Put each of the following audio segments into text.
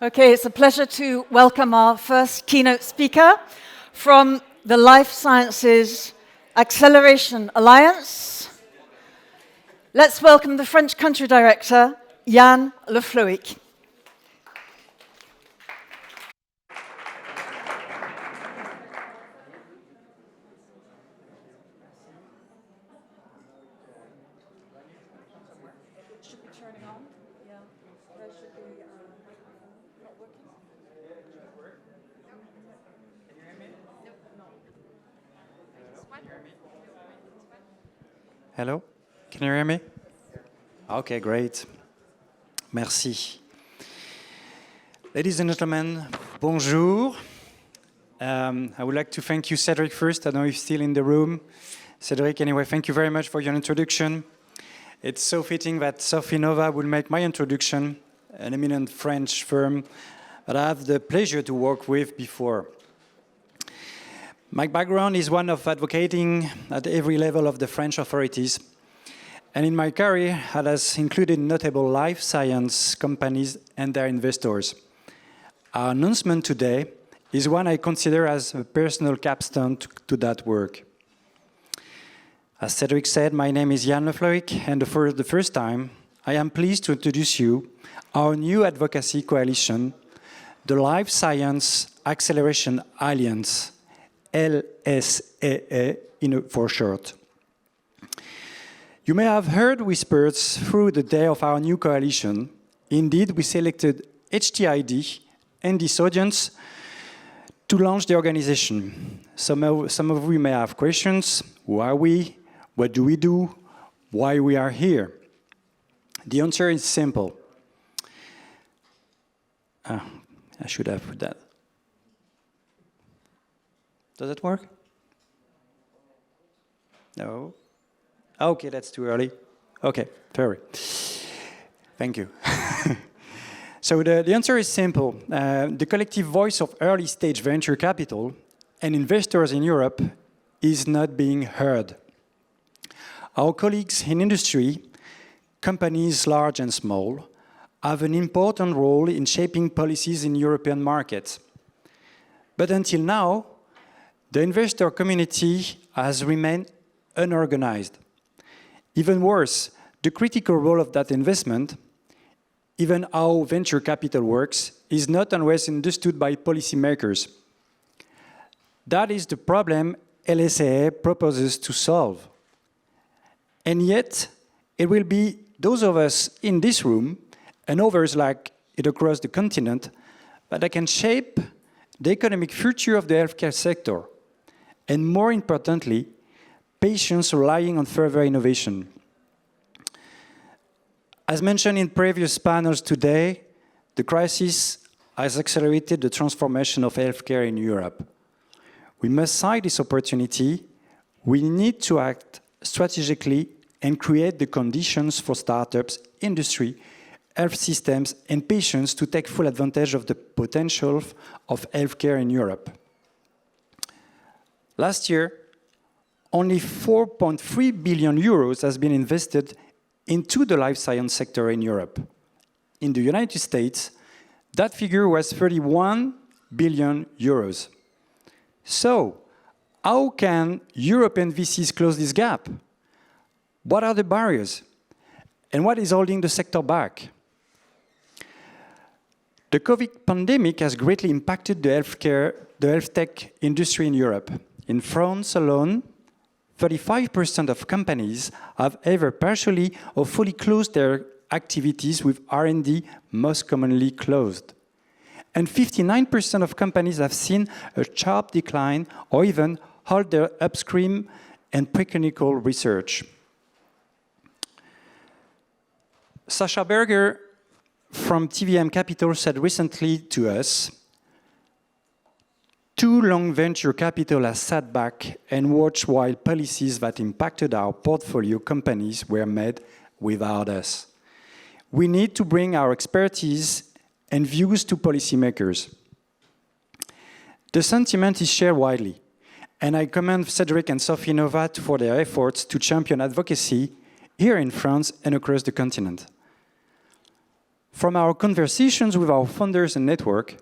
Okay, it's a pleasure to welcome our first keynote speaker from the Life Sciences Acceleration Alliance. Let's welcome the French country director, Yann Le Flohic. Hello, can you hear me? Okay, great. Merci. Ladies and gentlemen, bonjour. I would like to thank you, Cedric, first. I don't know if you're still in the room. Cedric, anyway, thank you very much for your introduction. It's so fitting that Sofinnova will make my introduction, an eminent French firm that I have the pleasure to work with before. My background is one of advocating at every level of the French authorities. And in my career, it has included notable life science companies and their investors. Our announcement today is one I consider as a personal capstone to that work. As Cedric said, my name is Yann Le Flohic, and for the first time, I am pleased to introduce you our new advocacy coalition, the Life Science Acceleration Alliance, LSAA for short. You may have heard whispers through the day of our new coalition. Indeed, we selected HTID and this audience to launch the organization. Some of you may have questions. Who are we? What do we do? Why we are here? The answer is simple. I should have put that. Does it work? No? Okay, that's too early. Okay, sorry. Thank you. So the answer is simple. The collective voice of early-stage venture capital and investors in Europe is not being heard. Our colleagues in industry, companies large and small, have an important role in shaping policies in European markets. But until now, the investor community has remained unorganized. Even worse, the critical role of that investment, even how venture capital works, is not always understood by policymakers. That is the problem LSAA proposes to solve. And yet, it will be those of us in this room and others like it across the continent that can shape the economic future of the healthcare sector. And more importantly, patients relying on further innovation. As mentioned in previous panels today, the crisis has accelerated the transformation of healthcare in Europe. We must seize this opportunity. We need to act strategically and create the conditions for startups, industry, health systems, and patients to take full advantage of the potential of healthcare in Europe. Last year, only 4.3 billion euros has been invested into the life science sector in Europe. In the United States, that figure was 31 billion euros. So, how can European VCs close this gap? What are the barriers? And what is holding the sector back? The COVID pandemic has greatly impacted the health tech industry in Europe. In France alone, 35% of companies have either partially or fully closed their activities, with R&D most commonly closed. And 59% of companies have seen a sharp decline or even halt their upstream and preclinical research. Sasha Berger from TVM Capital said recently to us, "Too long venture capital has sat back and watched while policies that impacted our portfolio companies were made without us. We need to bring our expertise and views to policymakers." The sentiment is shared widely, and I commend Cedric and Sofinnova for their efforts to champion advocacy here in France and across the continent. From our conversations with our founders and network,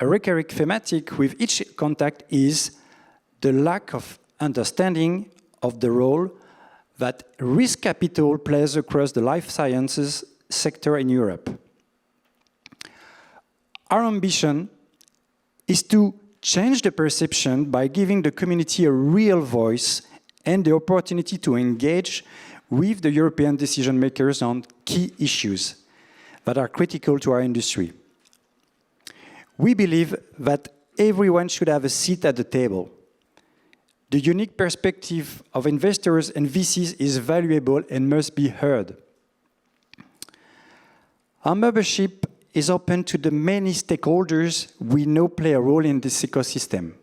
a recurring thematic with each contact is the lack of understanding of the role that risk capital plays across the life sciences sector in Europe. Our ambition is to change the perception by giving the community a real voice and the opportunity to engage with the European decision makers on key issues that are critical to our industry. We believe that everyone should have a seat at the table. The unique perspective of investors and VCs is valuable and must be heard. Our membership is open to the many stakeholders we know play a role in this ecosystem.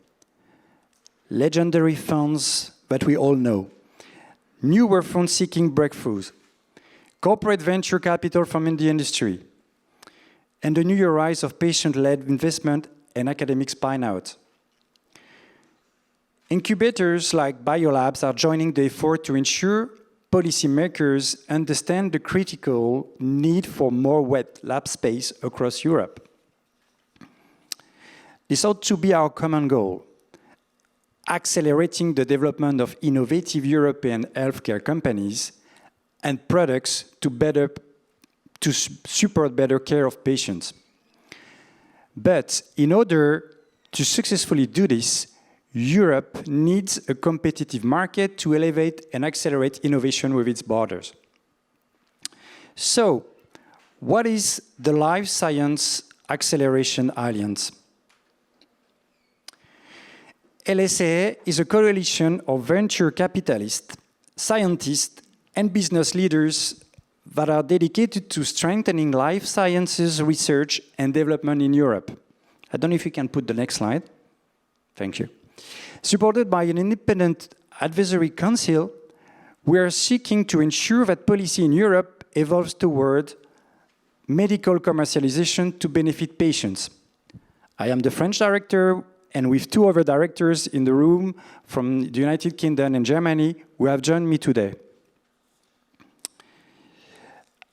Legendary funds that we all know, newer funds seeking breakthroughs, corporate venture capital from the industry, and the new rise of patient-led investment and academic spin-out. Incubators like biolabs are joining the effort to ensure policymakers understand the critical need for more wet lab space across Europe. This ought to be our common goal, accelerating the development of innovative European healthcare companies and products to support better care of patients. But in order to successfully do this, Europe needs a competitive market to elevate and accelerate innovation with its borders. So, what is the Life Science Acceleration Alliance? LSAA is a coalition of venture capitalists, scientists, and business leaders that are dedicated to strengthening life sciences research and development in Europe. I don't know if you can put the next slide. Thank you. Supported by an independent advisory council, we are seeking to ensure that policy in Europe evolves toward medical commercialization to benefit patients. I am the French director, and with two other directors in the room from the United Kingdom and Germany who have joined me today.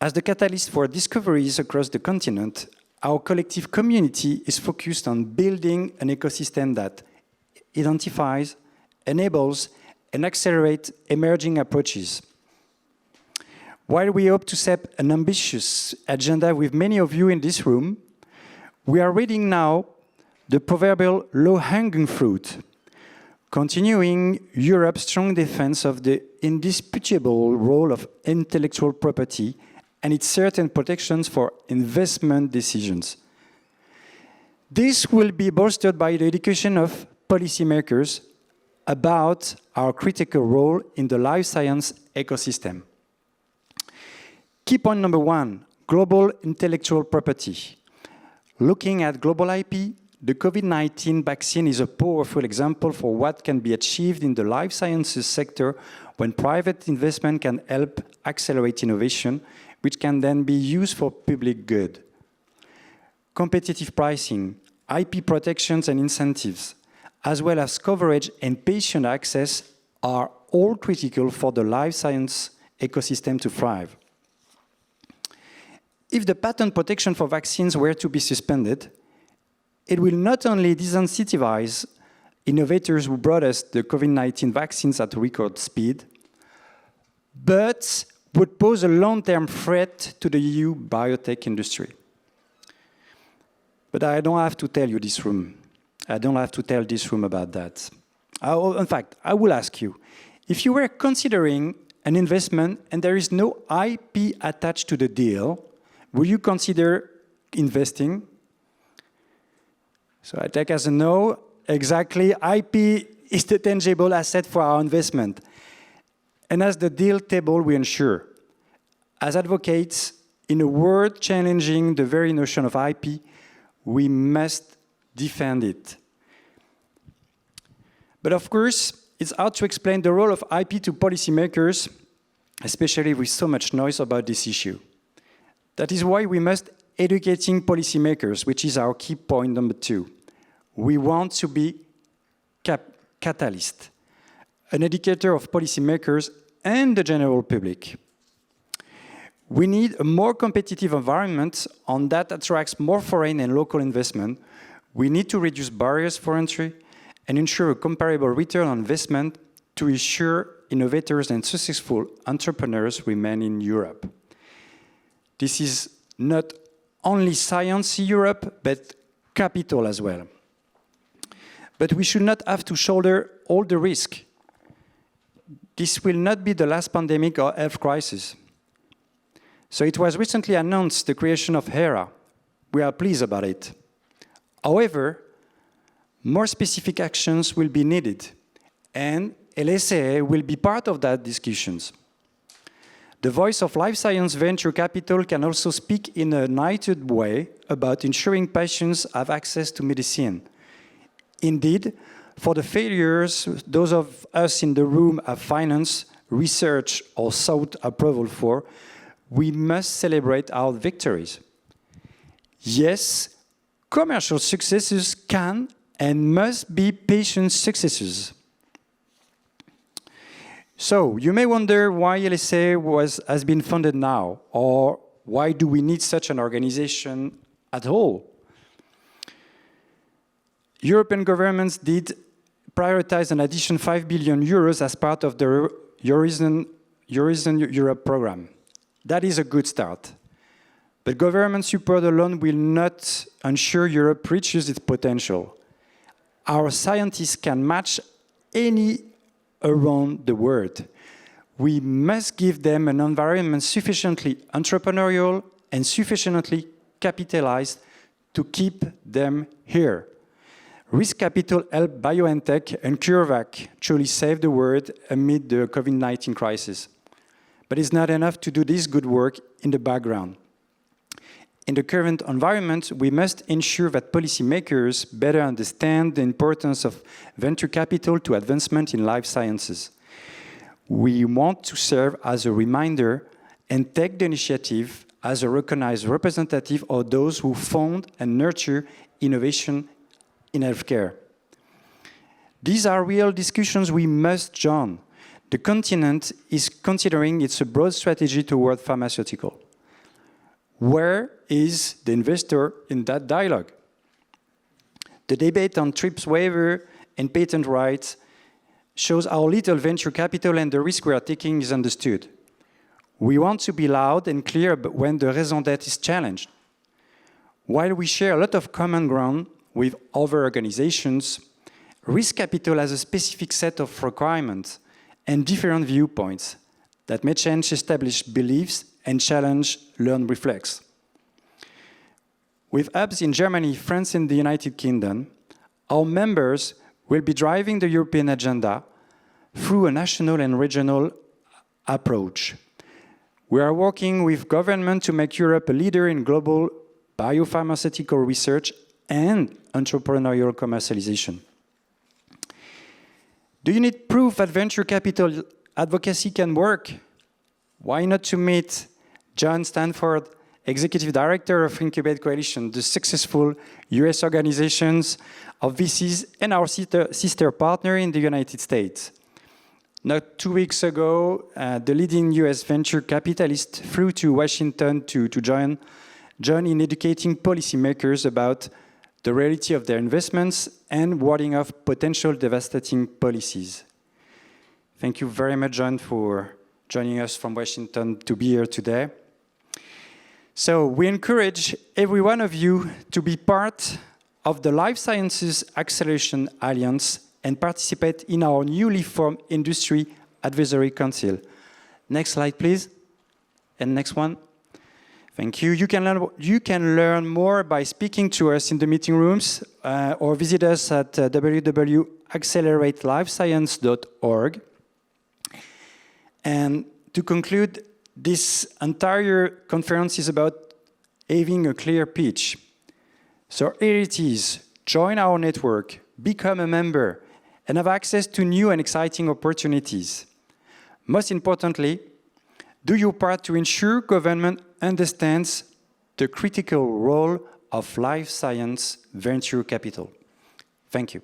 As the catalyst for discoveries across the continent, our collective community is focused on building an ecosystem that identifies, enables, and accelerates emerging approaches. While we hope to set an ambitious agenda with many of you in this room, we are reading now the proverbial low-hanging fruit, continuing Europe's strong defense of the indisputable role of intellectual property and its certain protections for investment decisions. This will be bolstered by the education of policymakers about our critical role in the life science ecosystem. Key point number one, global intellectual property. Looking at global IP, the COVID-19 vaccine is a powerful example for what can be achieved in the life sciences sector when private investment can help accelerate innovation, which can then be used for public good. Competitive pricing, IP protections and incentives, as well as coverage and patient access are all critical for the life science ecosystem to thrive. If the patent protection for vaccines were to be suspended, it will not only disincentivize innovators who brought us the COVID-19 vaccines at record speed, but would pose a long-term threat to the EU biotech industry. But I don't have to tell you this room. I don't have to tell this room about that. In fact, I will ask you, if you were considering an investment and there is no IP attached to the deal, will you consider investing? So I take as a no. Exactly, IP is the tangible asset for our investment. And as the deal table we ensure, as advocates in a world challenging the very notion of IP, we must defend it. But of course, it's hard to explain the role of IP to policymakers, especially with so much noise about this issue. That is why we must educating policymakers, which is our key point number 2. We want to be catalyst, an educator of policymakers and the general public. We need a more competitive environment on that attracts more foreign and local investment. We need to reduce barriers for entry and ensure a comparable return on investment to ensure innovators and successful entrepreneurs remain in Europe. This is not only science in Europe, but capital as well. But we should not have to shoulder all the risk. This will not be the last pandemic or health crisis. So it was recently announced the creation of HERA. We are pleased about it. However, more specific actions will be needed, and LSA will be part of that discussions. The voice of life science venture capital can also speak in a united way about ensuring patients have access to medicine. Indeed, for the failures those of us in the room have financed, research, or sought approval for, we must celebrate our victories. Yes, commercial successes can and must be patient successes. So, you may wonder why LSA has been funded now, or why do we need such an organization at all? European governments did prioritize an additional 5 billion euros as part of the Horizon Europe program. That is a good start. But government support alone will not ensure Europe reaches its potential. Our scientists can match any around the world. We must give them an environment sufficiently entrepreneurial and sufficiently capitalized to keep them here. Risk capital helped BioNTech and CureVac truly save the world amid the COVID-19 crisis. But it's not enough to do this good work in the background. In the current environment, we must ensure that policymakers better understand the importance of venture capital to advancement in life sciences. We want to serve as a reminder and take the initiative as a recognized representative of those who fund and nurture innovation in healthcare. These are real discussions we must join. The continent is considering its broad strategy toward pharmaceutical. Where is the investor in that dialogue? The debate on TRIPS waiver and patent rights shows how little venture capital and the risk we are taking is understood. We want to be loud and clear when the raison d'être is challenged. While we share a lot of common ground with other organizations, risk capital has a specific set of requirements and different viewpoints that may change established beliefs and challenge learned reflex. With hubs in Germany, France, and the United Kingdom, our members will be driving the European agenda through a national and regional approach. We are working with government to make Europe a leader in global biopharmaceutical research and entrepreneurial commercialization. Do you need proof that venture capital advocacy can work? Why not to meet John Stanford, Executive Director of Incubate Coalition, the successful US organizations of VCs and our sister partner in the United States. Not 2 weeks ago, the leading US venture capitalist flew to Washington to join in educating policymakers about the reality of their investments and warding off potential devastating policies. Thank you very much, John, for joining us from Washington to be here today. So we encourage every one of you to be part of the Life Sciences Acceleration Alliance and participate in our newly formed Industry Advisory Council. Next slide, please. And next one. Thank you. You can learn more by speaking to us in the meeting rooms or visit us at www.acceleratelifescience.org. And to conclude, this entire conference is about having a clear pitch. So here it is. Join our network, become a member, and have access to new and exciting opportunities. Most importantly, do your part to ensure government understands the critical role of life science venture capital. Thank you.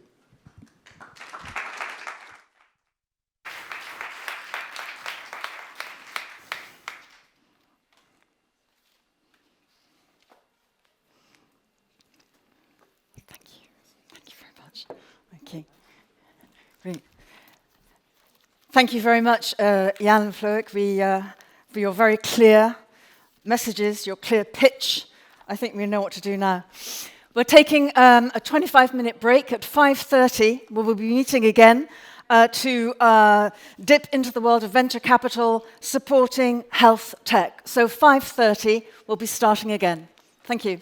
much. Okay. Great. Thank you very much, Yann and Flohic, for your very clear messages, your clear pitch. I think we know what to do now. We're taking a 25-minute break. At 5:30, we will be meeting again to dip into the world of venture capital supporting health tech. So 5:30, we'll be starting again. Thank you.